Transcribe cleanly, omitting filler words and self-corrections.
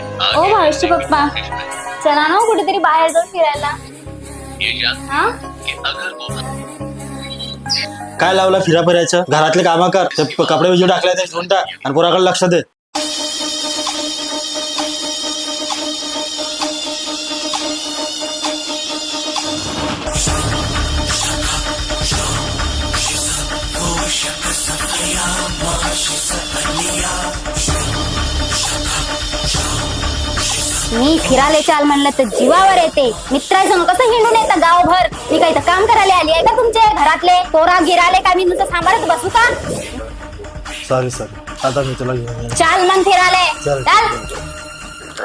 ओ भावेशचे पप्पा, चला ना कुठेतरी बाहेर जाऊन फिरायला. हा काय लावला फिरा फिरायचं? घरातले कामं कर, ते कपडे विजू टाकले ते धुवून टाक आणि पोराकडे लक्ष दे. मी फिरायला चाल म्हणलं तर जीवावर येते. मित्रासंग कसं हिंडून येतं गावभर. मी काही तर काम करायला आली आहे का तुमचे घरातले पोरा गिराले का मी नुसतं सांभाळत बसू का? सॉरी आता मी तुला घेऊन येईन. चाल मग फिरायला चल. चाल.